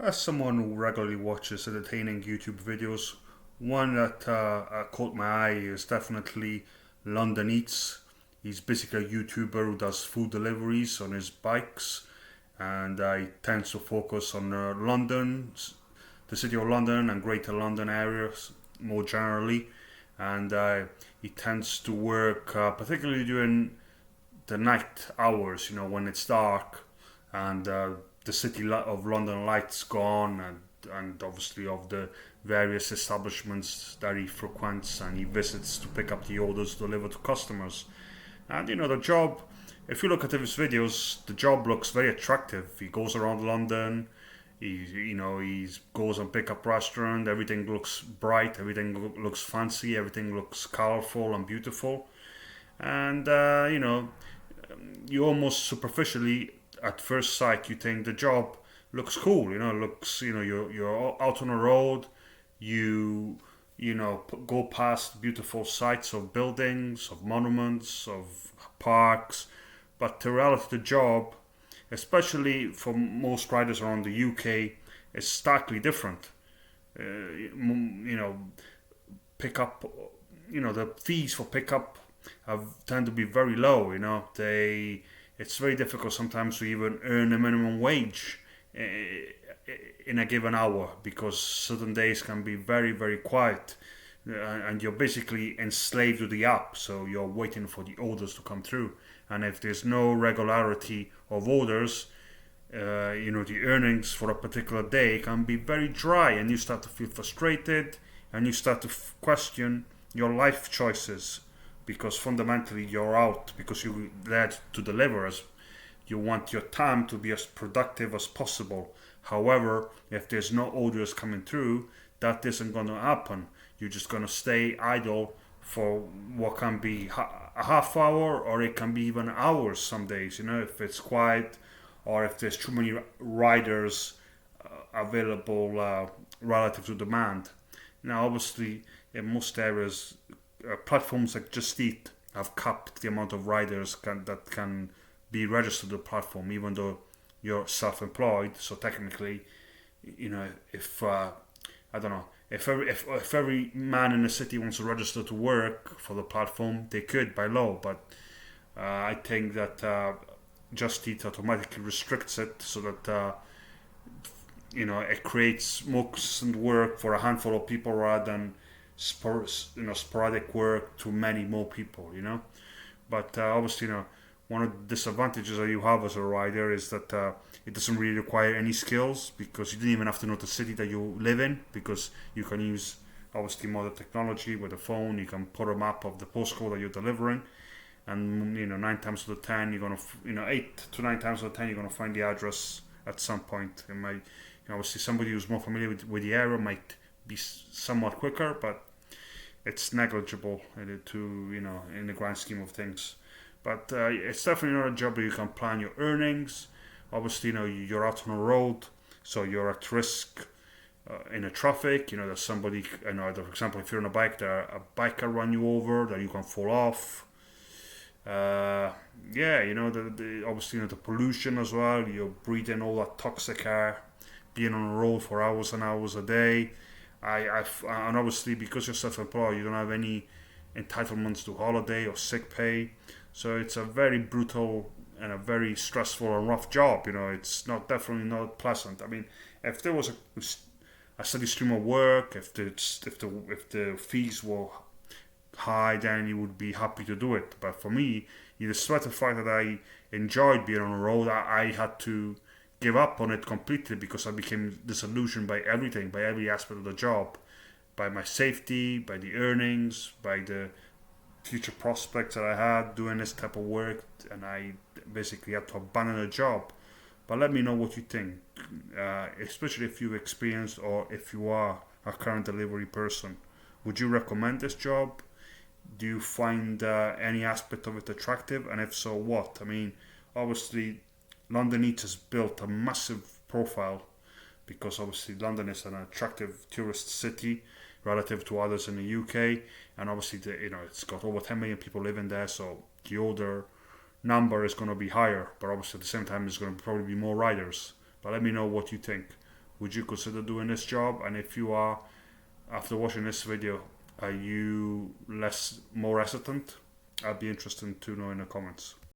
As someone who regularly watches entertaining YouTube videos, one that caught my eye is definitely London Eats. He's basically a YouTuber who does food deliveries on his bikes, and he tends to focus on London, the city of London, and Greater London areas more generally. And he tends to work particularly during the night hours, when it's dark and the of London lights gone, and obviously of the various establishments that he frequents and he visits to pick up the orders delivered to customers. And the job, if you look at his videos, the job looks very attractive. He goes around London. He goes and pick up restaurant. Everything looks bright. Everything looks fancy. Everything looks colorful and beautiful. And you almost superficially at first sight you think the job looks cool. Looks you're out on the road. You go past beautiful sites of buildings, of monuments, of parks. But the reality of the job, especially for most riders around the UK, is starkly different. Pick up, the fees for pickup tend to be very low. It's very difficult sometimes to even earn a minimum wage in a given hour because certain days can be very very quiet, and you're basically enslaved to the app. So you're waiting for the orders to come through, and if there's no regularity of orders, the earnings for a particular day can be very dry, and you start to feel frustrated, and you start to question your life choices because fundamentally you're out because you're there to deliver. As you want your time to be as productive as possible. However, if there's no orders coming through, that isn't going to happen. You're just going to stay idle for what can be a half hour, or it can be even hours some days, if it's quiet or if there's too many riders available relative to demand. Now, obviously, in most areas, platforms like Just Eat have capped the amount of riders that can be registered to the platform, even though you're self-employed. So technically, if I don't know, if every man in the city wants to register to work for the platform, they could by law. But I think that Just Eat automatically restricts it so that it creates more consistent work for a handful of people rather than sporadic work to many more people. But obviously, one of the disadvantages that you have as a rider is that it doesn't really require any skills because you don't even have to know the city that you live in, because you can use obviously modern technology with a phone. You can put a map of the postcode that you're delivering, and 9 times out of 10 you're gonna 8 to 9 times out of 10 you're gonna find the address at some point. It might, obviously somebody who's more familiar with the area might be somewhat quicker, but it's negligible in the grand scheme of things. But it's definitely not a job where you can plan your earnings. Obviously, you're out on the road, so you're at risk in the traffic. There's somebody, for example, if you're on a bike, there a biker run you over, that you can fall off. Obviously, the pollution as well. You're breathing all that toxic air, being on the road for hours and hours a day. And obviously because you're self-employed, you don't have any entitlements to holiday or sick pay. So it's a very brutal and a very stressful and rough job. It's definitely not pleasant. I mean, if there was a steady stream of work, if the fees were high, then you would be happy to do it. But for me, despite the fact that I enjoyed being on the road, I had to give up on it completely because I became disillusioned by everything, by every aspect of the job, by my safety, by the earnings, by the future prospects that I had doing this type of work, and I basically had to abandon the job. But let me know what you think, especially if you've experienced or if you are a current delivery person. Would you recommend this job? Do you find any aspect of it attractive? And if so, what? I mean, obviously, LondonEats has built a massive profile because obviously London is an attractive tourist city relative to others in the UK, and obviously it's got over 10 million people living there, so the older number is going to be higher, but obviously at the same time there's going to probably be more riders. But let me know what you think. Would you consider doing this job? And if you are, after watching this video, are you more hesitant? I'd be interested to know in the comments.